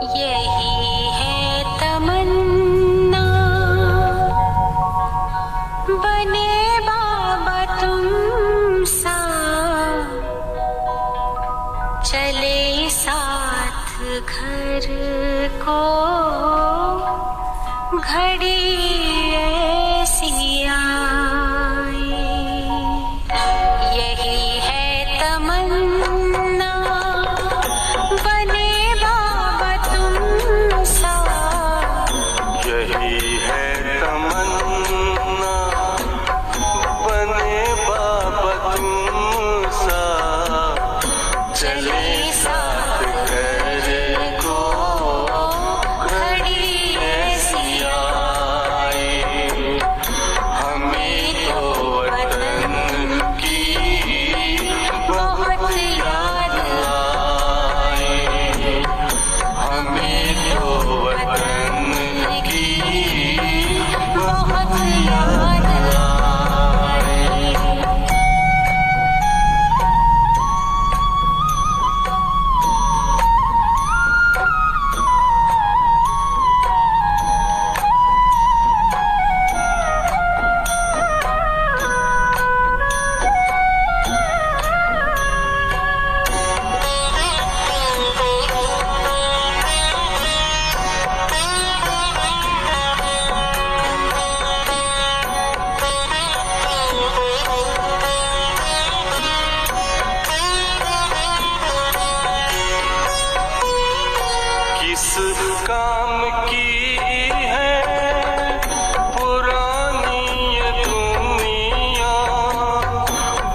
यही है तमन्ना, बने बाबा तुम सा, चले साथ घर को घड़ी ऐसी आए। यही है तमन्ना, बने बाबा तुम सा, यही है तमन्ना, बने बाबा तुम सा, चले साथ घर को घड़ी ऐसी आए। हमें तो वतन की बहुत याद आए, हमें तो वतन की बहुत याद आए। किस काम की है पुरानी ये दुनिया,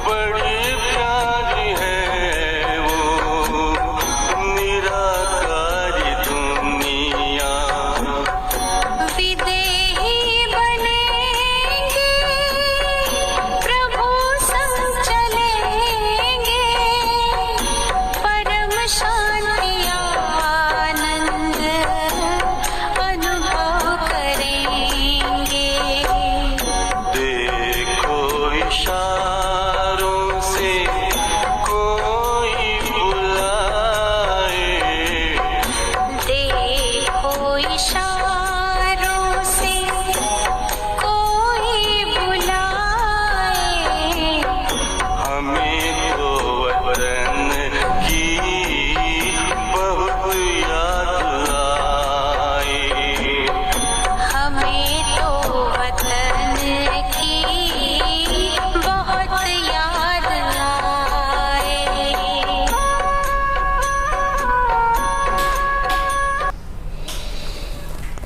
बड़ी प्यारी है वो निराकारी दुनिया। विदेही बनेंगे प्रभु संग चलेंगे, परम शांति आनंद अनुभव करेंगे। देखो इशारों से कोई बुलाए, देखो इशारों से कोई बुलाए, हमें तो वतन की बहुत याद आए। हमें तो वतन की बहुत याद आए।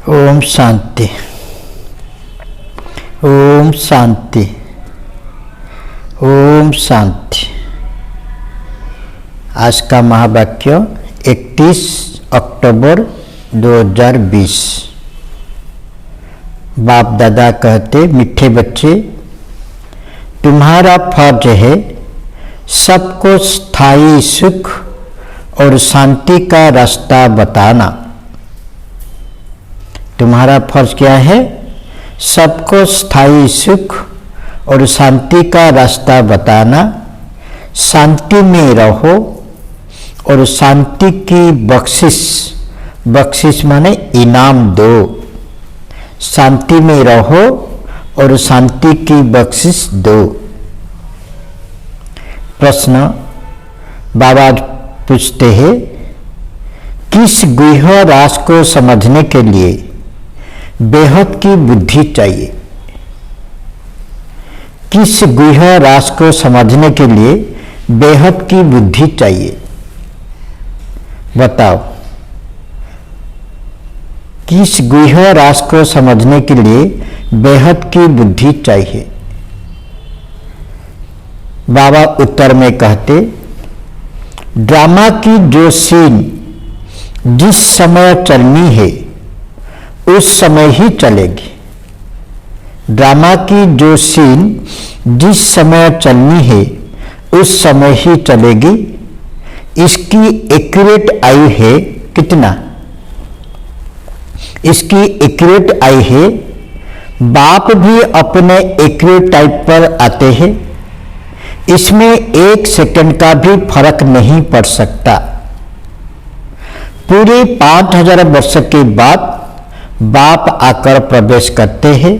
ओम शांति। ओम शांति। ओम शांति। आज का महावाक्य 31 अक्टूबर 2020। बाप दादा कहते, मीठे बच्चे, तुम्हारा फर्ज है सबको स्थायी सुख और शांति का रास्ता बताना। तुम्हारा फर्ज क्या है? सबको स्थायी सुख और शांति का रास्ता बताना। शांति में रहो और शांति की बख्शिश, बख्शिश माने इनाम दो। शांति में रहो और शांति की बख्शिश दो। प्रश्न बाबा पूछते हैं, किस गुह्य राज को समझने के लिए बेहद की बुद्धि चाहिए? किस गुह्य राज को समझने के लिए बेहद की बुद्धि चाहिए? बताओ, किस गुह्य राज को समझने के लिए बेहद की बुद्धि चाहिए? बाबा उत्तर में कहते, ड्रामा की जो सीन जिस समय चलनी है उस समय ही चलेगी। ड्रामा की जो सीन जिस समय चलनी है उस समय ही चलेगी। इसकी एक्यूरेट आई है कितना? इसकी एक्यूरेट आई है। बाप भी अपने एक्यूरेट टाइप पर आते हैं। इसमें 1 सेकंड का भी फर्क नहीं पड़ सकता। पूरे 5000 वर्ष के बाद बाप आकर प्रवेश करते हैं।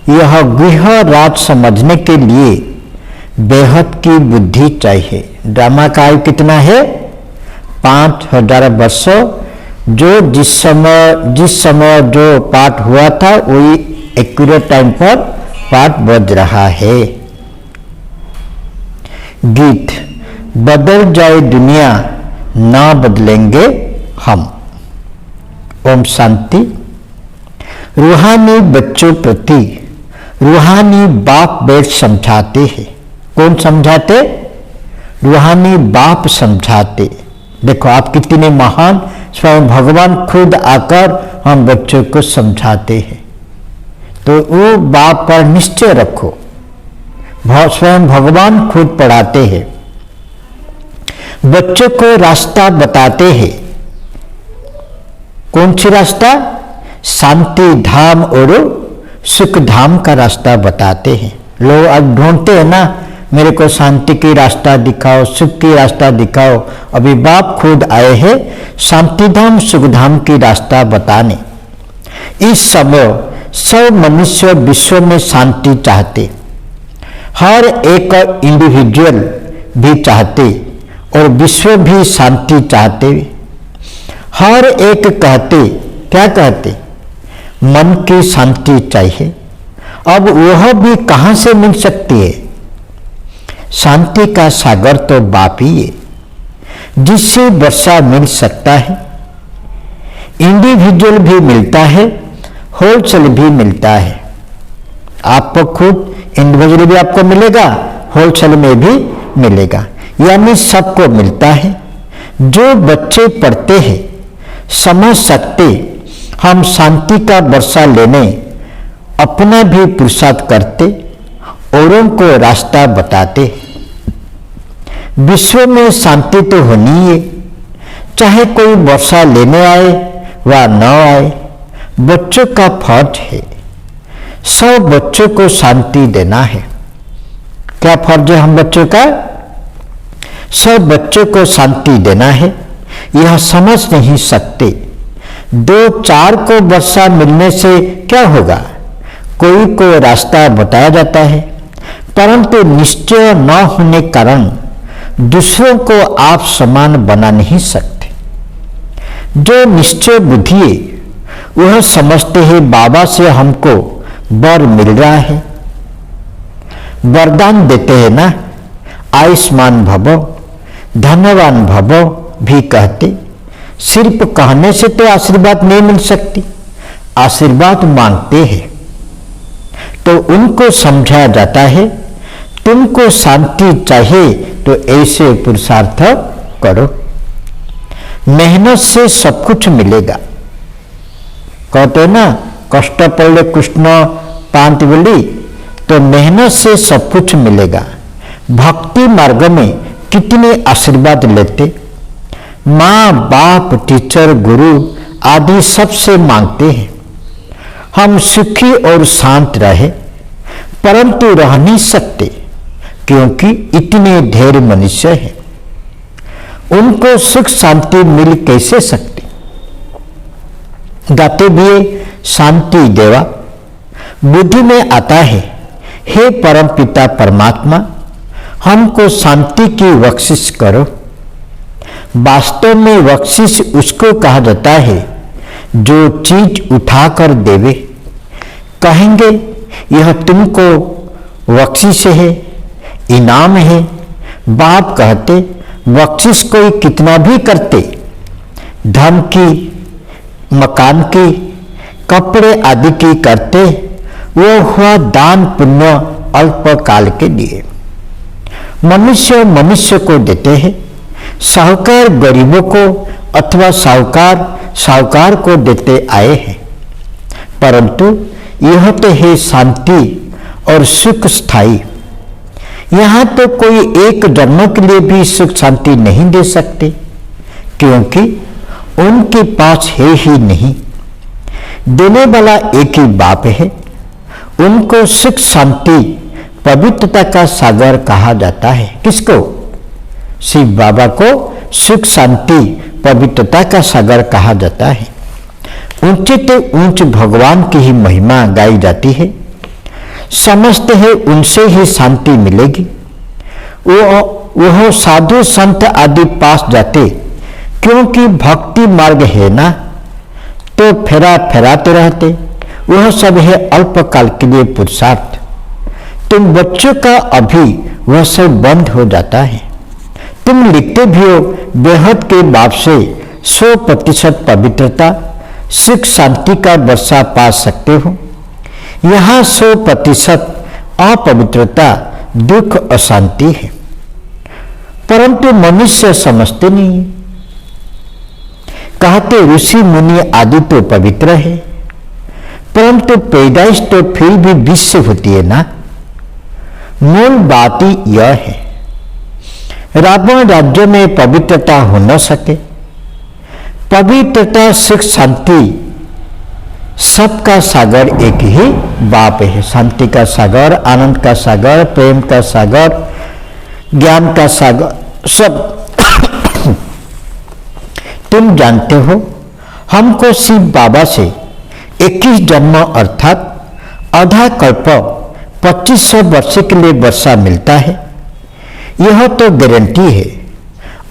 यह गृह राज समझने के लिए बेहद की बुद्धि चाहिए। ड्रामा का आयु कितना है? 5000 वर्ष। जो जिस समय जो पाठ हुआ था वही एक्यूरेट टाइम पर पाठ बज रहा है। गीत, बदल जाए दुनिया ना बदलेंगे हम। ओम शांति। रूहानी बच्चों प्रति रूहानी बाप बेट समझाते हैं। कौन समझाते? रूहानी बाप समझाते। देखो आप कितने महान, स्वयं भगवान खुद आकर हम बच्चों को समझाते हैं। तो वो बाप पर निश्चय रखो, स्वयं भगवान खुद पढ़ाते हैं, बच्चों को रास्ता बताते हैं। कौन सी रास्ता? शांति धाम और सुख धाम का रास्ता बताते हैं। लोग अब ढूंढते हैं ना, मेरे को शांति की रास्ता दिखाओ, सुख की रास्ता दिखाओ। अभी बाप खुद आए हैं शांति धाम सुख धाम की रास्ता बताने। इस समय सब मनुष्य विश्व में शांति चाहते, हर एक इंडिविजुअल भी चाहते और विश्व भी शांति चाहते। हर एक कहते, क्या कहते? मन की शांति चाहिए। अब वह भी कहां से मिल सकती है? शांति का सागर तो बाप ही है, जिससे वर्षा मिल सकता है। इंडिविजुअल भी मिलता है, होलसेल भी मिलता है। आपको खुद इंडिविजुअल भी आपको मिलेगा, होलसेल में भी मिलेगा, यानी सबको मिलता है। जो बच्चे पढ़ते हैं समझ सकते, हम शांति का वर्षा लेने अपना भी पुरुषार्थ करते, औरों को रास्ता बताते। विश्व में शांति तो होनी है, चाहे कोई वर्षा लेने आए व न आए। बच्चों का फर्ज है, सब बच्चों को शांति देना है। क्या फर्ज है हम बच्चों का? सब बच्चों को शांति देना है। यह समझ नहीं सकते 2-4 को वर्षा मिलने से क्या होगा? कोई को रास्ता बताया जाता है, परंतु निश्चय न होने कारण दूसरों को आप समान बना नहीं सकते। जो निश्चय बुद्धि है वह समझते हैं बाबा से हमको वर मिल रहा है, वरदान देते हैं ना, आयुष्मान भवो, धनवान भवो भी कहते। सिर्फ कहने से तो आशीर्वाद नहीं मिल सकती, आशीर्वाद मांगते हैं। तो उनको समझाया जाता है तुमको शांति चाहिए तो ऐसे पुरुषार्थ करो, मेहनत से सब कुछ मिलेगा। कहते ना, कष्ट पड़े कृष्ण पांत बोली, तो मेहनत से सब कुछ मिलेगा। भक्ति मार्ग में कितने आशीर्वाद लेते, माँ बाप टीचर गुरु आदि सबसे मांगते हैं हम सुखी और शांत रहे, परंतु रह नहीं सकते क्योंकि इतने ढेर मनुष्य हैं। उनको सुख शांति मिल कैसे सकती? गाते भी शांति देवा। बुद्धि में आता है, हे परम पिता परमात्मा हमको शांति की बख्शिश करो। वास्तव में बख्शिश उसको कहा जाता है जो चीज उठाकर देवे। कहेंगे यह तुमको बख्शिश है, इनाम है। बाप कहते बख्शिश कोई कितना भी करते, धन की, मकान की, कपड़े आदि की करते, वो हुआ दान पुण्य अल्प काल के लिए। मनुष्य मनुष्य को देते हैं, साहूकार गरीबों को अथवा साहूकार को देते आए हैं, परंतु यह तो है शांति और सुख स्थायी। यहाँ तो कोई एक जन्म के लिए भी सुख शांति नहीं दे सकते क्योंकि उनके पास है ही नहीं। देने वाला एक ही बाप है। उनको सुख शांति पवित्रता का सागर कहा जाता है। किसको? शिव बाबा को सुख शांति पवित्रता का सागर कहा जाता है। ऊंचे से ऊंच भगवान की ही महिमा गाई जाती है। समझते हैं उनसे ही शांति मिलेगी। वह साधु संत आदि पास जाते, क्योंकि भक्ति मार्ग है ना, तो फेरा फेराते रहते। वह सब है अल्पकाल के लिए पुरुषार्थ। तुम बच्चों का अभी वह सब बंद हो जाता है। तुम लिखते भी हो बेहद के बाप से 100% पवित्रता सुख शांति का वर्षा पा सकते हो। यहाँ 100% अपवित्रता दुख अशांति है, परंतु मनुष्य समझते नहीं। कहते ऋषि मुनि आदि तो पवित्र है, परंतु पैदाइश तो फिर भी विश्व होती है ना। मूल बात ही यह है, रावण राज्य में पवित्रता हो न सके। पवित्रता सुख शांति सबका सागर एक ही बाप है। शांति का सागर, आनंद का सागर, प्रेम का सागर, ज्ञान का सागर, सब तुम जानते हो। हमको शिव बाबा से 21 जन्म अर्थात आधा कल्प 2500 वर्ष के लिए वर्षा मिलता है। यह तो गारंटी है।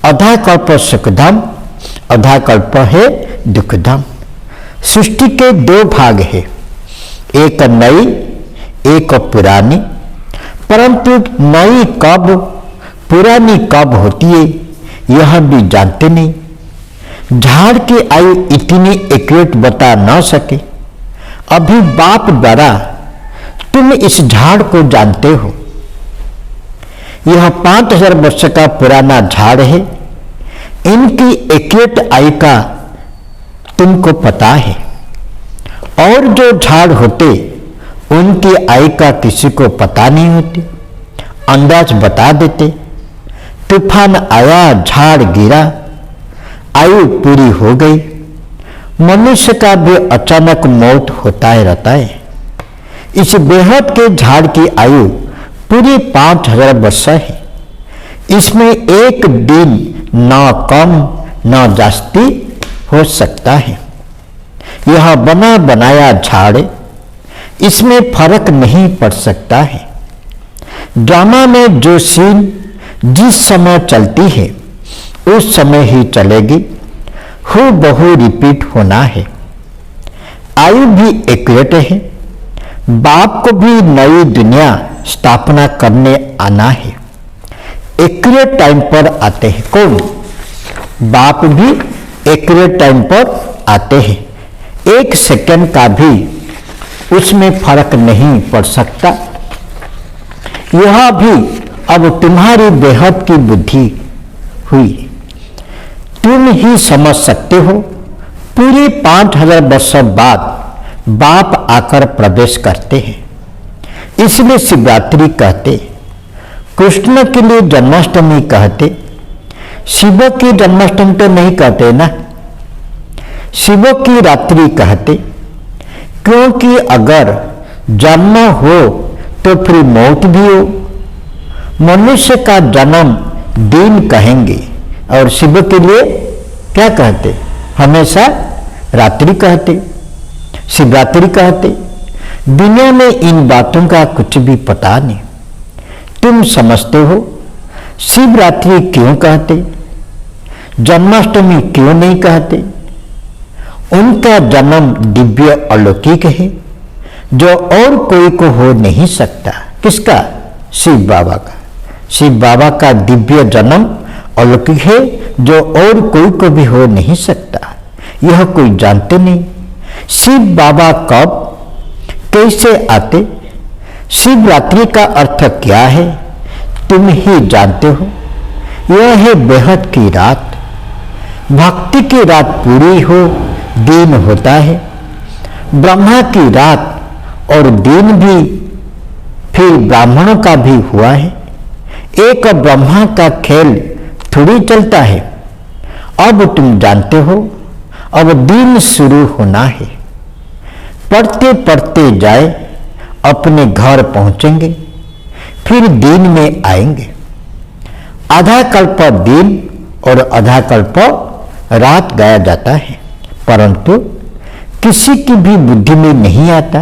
आधा कल्प सुखधाम, आधा कल्प है दुखधाम। सृष्टि के 2 भाग है, एक नई एक पुरानी। परंतु नई कब पुरानी कब होती है यह भी जानते नहीं। झाड़ की आयु इतनी एक्यूरेट बता न सके। अभी बाप द्वारा तुम इस झाड़ को जानते हो। यह 5000 वर्ष का पुराना झाड़ है। इनकी एक्यूरेट आयु का तुमको पता है। और जो झाड़ होते उनकी आयु का किसी को पता नहीं होती, अंदाज बता देते। तूफान आया, झाड़ गिरा, आयु पूरी हो गई। मनुष्य का भी अचानक मौत होता ही रहता है। इस बेहद के झाड़ की आयु पूरी 5000 वर्ष है। इसमें एक दिन न कम न जास्ती हो सकता है। यह बना बनाया झाड़, इसमें फर्क नहीं पड़ सकता है। ड्रामा में जो सीन जिस समय चलती है उस समय ही चलेगी, हूबहू रिपीट होना है। आयु भी एक्यूरेट है। बाप को भी नई दुनिया स्थापना करने आना है। एक्यूरेट टाइम पर आते हैं। कौन? बाप भी एक्यूरेट टाइम पर आते हैं। 1 सेकंड का भी उसमें फर्क नहीं पड़ सकता। यह भी अब तुम्हारी बेहद की बुद्धि हुई, तुम ही समझ सकते हो। पूरी 5000 वर्ष बाद बाप आकर प्रवेश करते हैं। इसलिए शिवरात्रि कहते, कृष्ण के लिए जन्माष्टमी कहते। शिव की जन्माष्टमी तो नहीं कहते ना, शिव की रात्रि कहते। क्योंकि अगर जन्म हो तो फिर मौत भी हो। मनुष्य का जन्म दिन कहेंगे और शिव के लिए क्या कहते? हमेशा रात्रि कहते, शिवरात्रि कहते। दुनिया में इन बातों का कुछ भी पता नहीं। तुम समझते हो शिवरात्रि क्यों कहते, जन्माष्टमी क्यों नहीं कहते? उनका जन्म दिव्य अलौकिक है, जो और कोई को हो नहीं सकता। किसका? शिव बाबा का। शिव बाबा का दिव्य जन्म अलौकिक है, जो और कोई को भी हो नहीं सकता। यह कोई जानते नहीं। शिव बाबा कब कैसे आते, शिवरात्रि का अर्थ क्या है, तुम ही जानते हो। यह है बेहद की रात। भक्ति की रात पूरी हो दिन होता है। ब्रह्मा की रात और दिन भी फिर ब्राह्मणों का भी हुआ है। एक ब्रह्मा का खेल थोड़ी चलता है। अब तुम जानते हो, अब दिन शुरू होना है। पढ़ते पढ़ते जाए, अपने घर पहुंचेंगे, फिर दिन में आएंगे। आधा कल्प दिन और आधा कल्प रात गाया जाता है, परंतु किसी की भी बुद्धि में नहीं आता।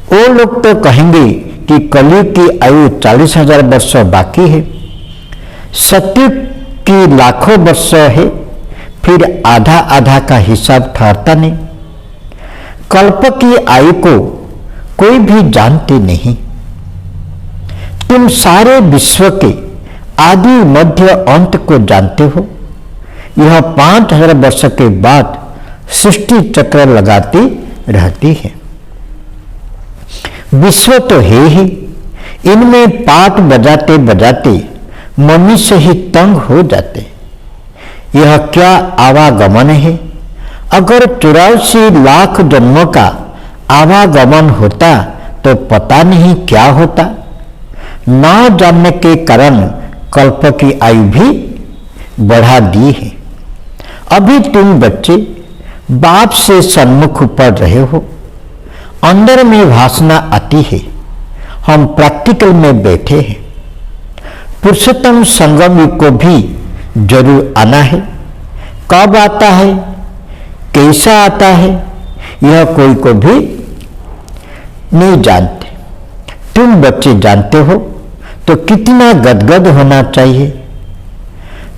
वो लोग तो कहेंगे कि कलयुग की आयु 40,000 वर्ष बाकी है, सत्युग की लाखों वर्ष है, फिर आधा आधा का हिसाब ठहरता नहीं। कल्प की आयु को कोई भी जानते नहीं। तुम सारे विश्व के आदि मध्य अंत को जानते हो। यह 5,000 वर्ष के बाद सृष्टि चक्र लगाती रहती है। विश्व तो है ही, इनमें पाठ बजाते बजाते मनुष्य ही तंग हो जाते। यह क्या आवागमन है। अगर 84 लाख जन्मों का आवागमन होता तो पता नहीं क्या होता। ना जानने के कारण कल्प की आयु भी बढ़ा दी है। अभी तुम बच्चे बाप से सन्मुख पढ़ रहे हो, अंदर में वासना आती है। हम प्रैक्टिकल में बैठे हैं। पुरुषोत्तम संगम युग को भी जरूर आना है। कब आता है, कैसा आता है, यह कोई को भी नहीं जानते। तुम बच्चे जानते हो तो कितना गदगद होना चाहिए।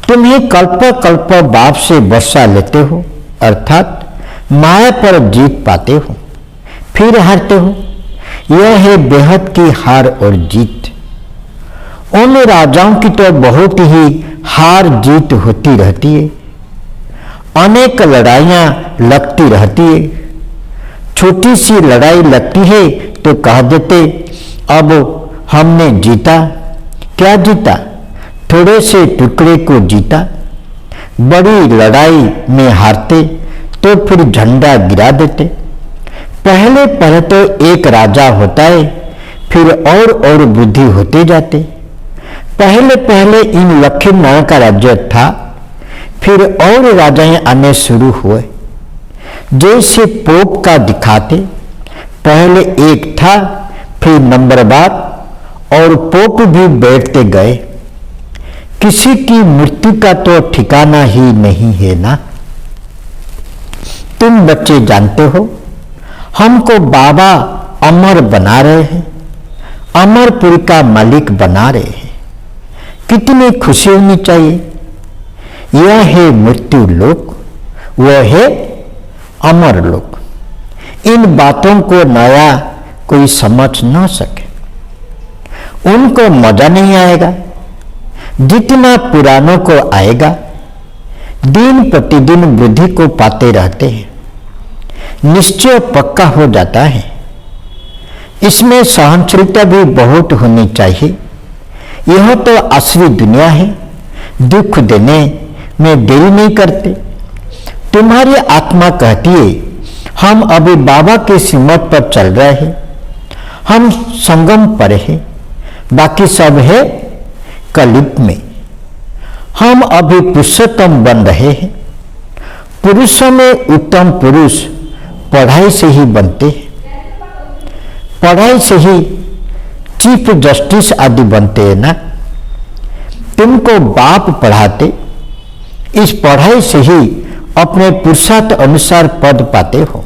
तुम्हें कल्प कल्प बाप से वर्षा लेते हो, अर्थात माया पर जीत पाते हो, फिर हारते हो। यह है बेहद की हार और जीत। उन राजाओं की तो बहुत ही हार जीत होती रहती है। अनेक लड़ाइयां लगती रहती है। छोटी सी लड़ाई लगती है तो कह देते अब हमने जीता। क्या जीता? थोड़े से टुकड़े को जीता। बड़ी लड़ाई में हारते तो फिर झंडा गिरा देते। पहले पहले तो एक राजा होता है, फिर और बुद्धि होते जाते। पहले पहले इन लक्ष्मी नारायण का राज्य था, फिर और राजाएं आने शुरू हुए। जैसे पोप का दिखाते, पहले एक था, फिर नंबरवार और पोप भी बैठते गए। किसी की मृत्यु का तो ठिकाना ही नहीं है ना। तुम बच्चे जानते हो, हमको बाबा अमर बना रहे हैं, अमरपुर का मालिक बना रहे हैं। कितनी खुशी होनी चाहिए। यह है मृत्यु लोक, वह है अमर लोक। इन बातों को नया कोई समझ ना सके, उनको मजा नहीं आएगा जितना पुरानों को आएगा। दिन प्रतिदिन बुद्धि को पाते रहते हैं, निश्चय पक्का हो जाता है। इसमें सहनशीलता भी बहुत होनी चाहिए। यह तो असली दुनिया है, दुख देने में देरी नहीं करते। तुम्हारी आत्मा कहती है हम अभी बाबा के श्रीमत पर चल रहे हैं, हम संगम पर है, बाकी सब है कलयुग में। हम अभी पुरुषोत्तम बन रहे हैं। पुरुषों में उत्तम पुरुष पढ़ाई से ही बनते हैं। पढ़ाई से ही चीफ जस्टिस आदि बनते हैं ना। तुमको बाप पढ़ाते, इस पढ़ाई से ही अपने पुरुषार्थ अनुसार पद पाते हो।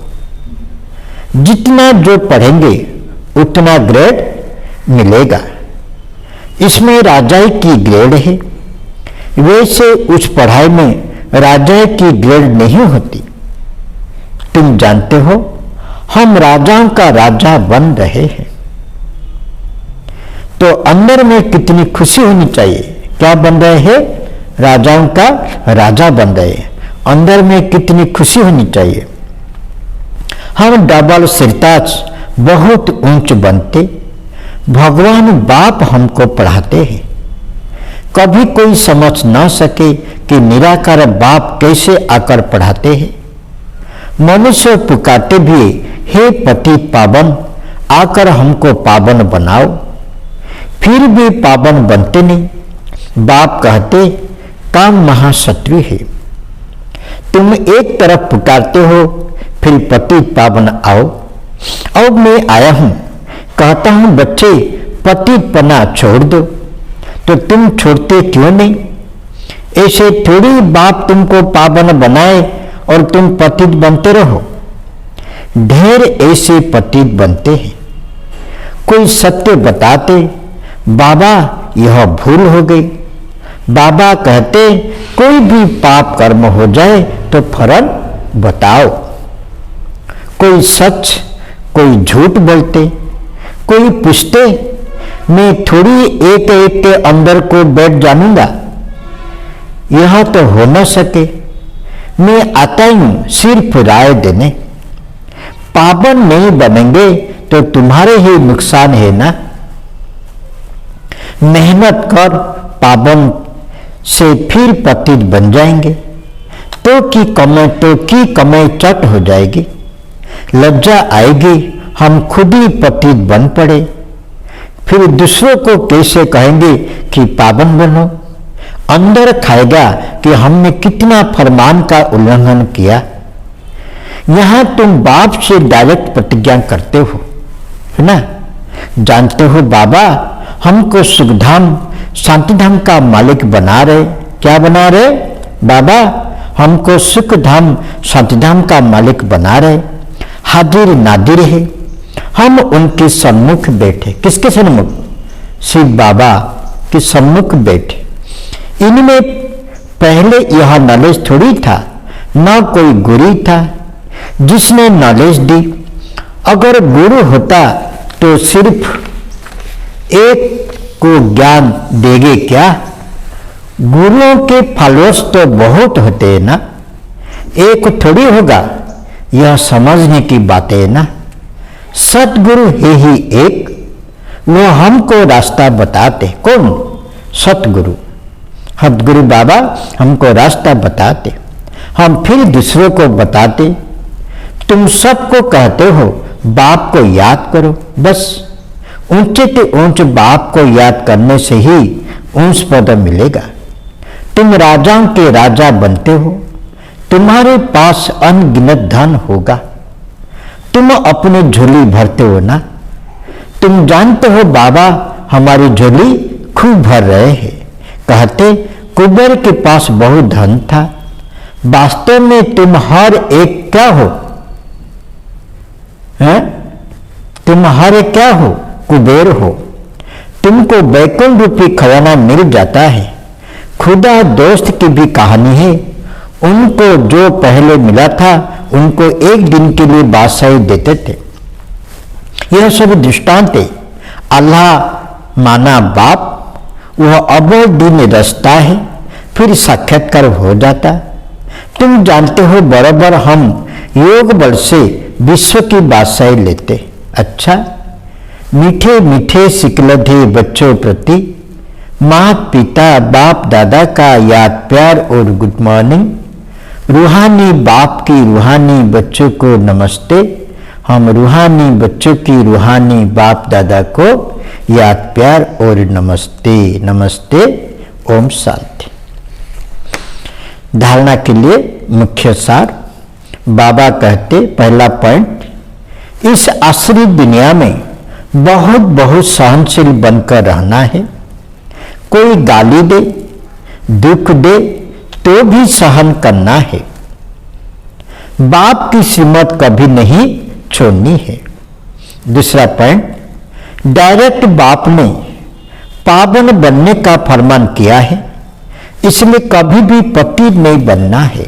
जितना जो पढ़ेंगे उतना ग्रेड मिलेगा। इसमें राजाई की ग्रेड है, वैसे उस पढ़ाई में राजाई की ग्रेड नहीं होती। तुम जानते हो हम राजाओं का राजा बन रहे हैं, तो अंदर में कितनी खुशी होनी चाहिए। क्या बन रहे हैं? राजाओं का राजा बन रहे हैं। अंदर में कितनी खुशी होनी चाहिए। हम डबल सिरताज बहुत ऊंच बनते। भगवान बाप हमको पढ़ाते हैं। कभी कोई समझ ना सके कि निराकार बाप कैसे आकर पढ़ाते हैं। मनुष्य पुकारते भी हे पति पावन, आकर हमको पावन बनाओ, फिर भी पावन बनते नहीं। बाप कहते काम महाशत्रु है। तुम एक तरफ पुकारते हो, फिर पति पावन आओ। अब मैं आया हूं, कहता हूं बच्चे पति पना छोड़ दो, तो तुम छोड़ते क्यों नहीं? ऐसे थोड़ी बाप तुमको पावन बनाए और तुम पतित बनते रहो। ढेर ऐसे पतित बनते हैं। कोई सत्य बताते, बाबा यह भूल हो गई। बाबा कहते कोई भी पाप कर्म हो जाए तो फल बताओ। कोई सच कोई झूठ बोलते, कोई पूछते, मैं थोड़ी एक एक के अंदर को बैठ जानूंगा, यह तो हो न सके। मैं आता हूं सिर्फ राय देने। पावन नहीं बनेंगे तो तुम्हारे ही नुकसान है ना। मेहनत कर पावन से फिर पतित बन जाएंगे तो की कमाई चट हो जाएगी। लज्जा आएगी, हम खुद ही पतित बन पड़े, फिर दूसरों को कैसे कहेंगे कि पावन बनो। अंदर खाएगा कि हमने कितना फरमान का उल्लंघन किया। यहां तुम बाप से डायरेक्ट प्रतिज्ञा करते हो, है ना। जानते हो बाबा हमको सुखधाम शांतिधाम का मालिक बना रहे। क्या बना रहे बाबा? हमको सुखधाम शांतिधाम का मालिक बना रहे। हाजिर नादिर है, हम उनके सम्मुख बैठे। किसके सम्मुख? शिव बाबा के सम्मुख बैठे। इनमें पहले यह नॉलेज थोड़ी था, न कोई गुरु था जिसने नॉलेज दी। अगर गुरु होता तो सिर्फ एक को ज्ञान देंगे क्या? गुरुओं के फॉलोअर्स तो बहुत होते हैं ना, एक थोड़ी होगा। यह समझने की बात है ना। सतगुरु है ही एक, वो हमको रास्ता बताते। कौन? सतगुरु। सतगुरु बाबा हमको रास्ता बताते, हम फिर दूसरों को बताते। तुम सबको कहते हो बाप को याद करो, बस ऊंचे से ऊंच बाप को याद करने से ही ऊंच पद मिलेगा। तुम राजाओं के राजा बनते हो, तुम्हारे पास अनगिनत धन होगा, तुम अपने झोली भरते हो ना। तुम जानते हो बाबा हमारी झोली खूब भर रहे हैं। कहते कुबेर के पास बहुत धन था। वास्तव में तुम हर एक क्या हो? हैं? तुम हर एक क्या हो? कुबेर हो। तुमको बैकुंठ रूपी खजाना मिल जाता है। खुदा दोस्त की भी कहानी है। उनको जो पहले मिला था उनको एक दिन के लिए बादशाही देते थे। यह सब दृष्टांत है। अल्लाह माना बाप, वह अवध दिन रचता है, फिर साक्षात्कार हो जाता। तुम जानते हो बराबर हम योग बल से विश्व की बादशाही लेते। अच्छा, मीठे मीठे सिकलधे बच्चों प्रति माता पिता बाप दादा का याद प्यार और गुड मॉर्निंग। रूहानी बाप की रूहानी बच्चों को नमस्ते। हम रूहानी बच्चों की रूहानी बाप दादा को याद प्यार और नमस्ते। नमस्ते। ओम शांति। धारणा के लिए मुख्य सार बाबा कहते, पहला पॉइंट, इस आश्रित दुनिया में बहुत बहुत सहनशील बनकर रहना है। कोई गाली दे दुख दे तो भी सहन करना है। बाप की श्रीमत कभी नहीं छोड़नी है। दूसरा पॉइंट, डायरेक्ट बाप ने पावन बनने का फरमान किया है, इसलिए कभी भी पतित नहीं बनना है।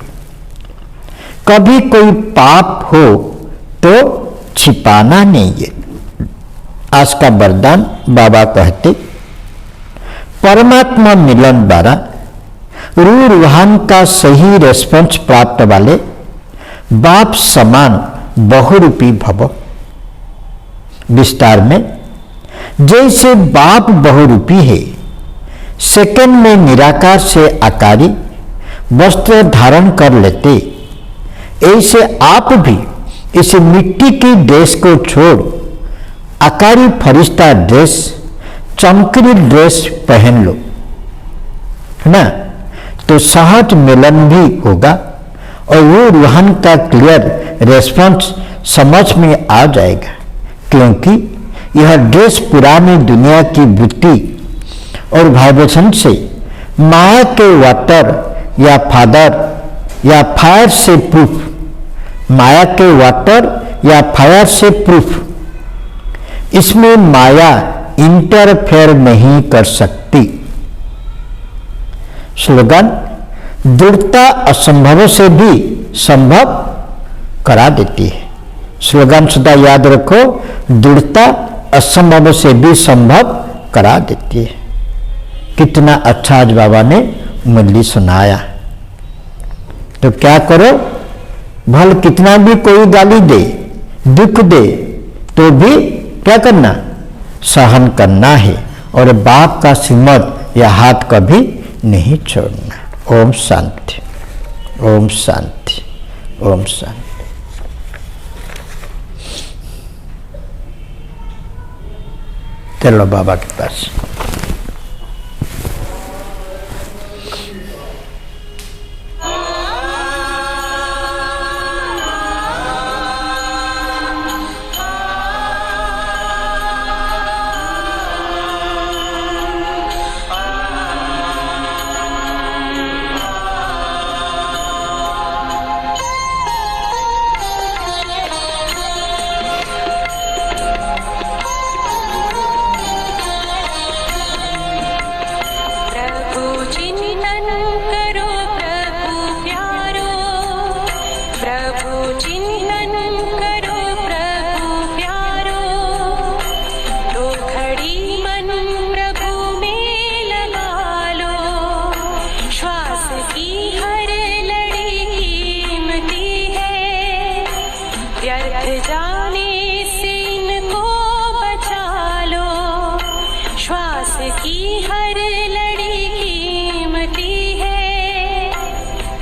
कभी कोई पाप हो तो छिपाना नहीं है। आज का वरदान बाबा कहते, परमात्मा मिलन द्वारा रूहान का सही रेस्पॉन्स प्राप्त वाले बाप समान बहुरूपी भव। विस्तार में, जैसे बाप बहुरूपी है, सेकंड में निराकार से आकारी वस्त्र धारण कर लेते, ऐसे आप भी इस मिट्टी की ड्रेस को छोड़ आकारी फरिश्ता ड्रेस, चमकीली ड्रेस पहन लो, है ना। तो सहज मिलन भी होगा और वो रूहान का क्लियर रेस्पॉन्स समझ में आ जाएगा, क्योंकि यह ड्रेस पुरानी दुनिया की वृत्ति और वाइब्रेशन से माया के वाटर या फादर या फायर से प्रूफ, माया के वाटर या फायर से प्रूफ, इसमें माया इंटरफेयर नहीं कर सकती। स्लोगन, दृढ़ता असंभव से भी संभव करा देती है। स्लोगन सदा याद रखो, दृढ़ता असंभव से भी संभव करा देती है। कितना अच्छा आज बाबा ने मुरली सुनाया। तो क्या करो, भल कितना भी कोई गाली दे, दुख दे, तो भी क्या करना, सहन करना है और बाप का सिमर या हाथ कभी नहीं छोड़ना। ओम शांति, ओम शांति, ओम शांति। चलो बाबा के पास।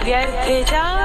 व्यर्थ जा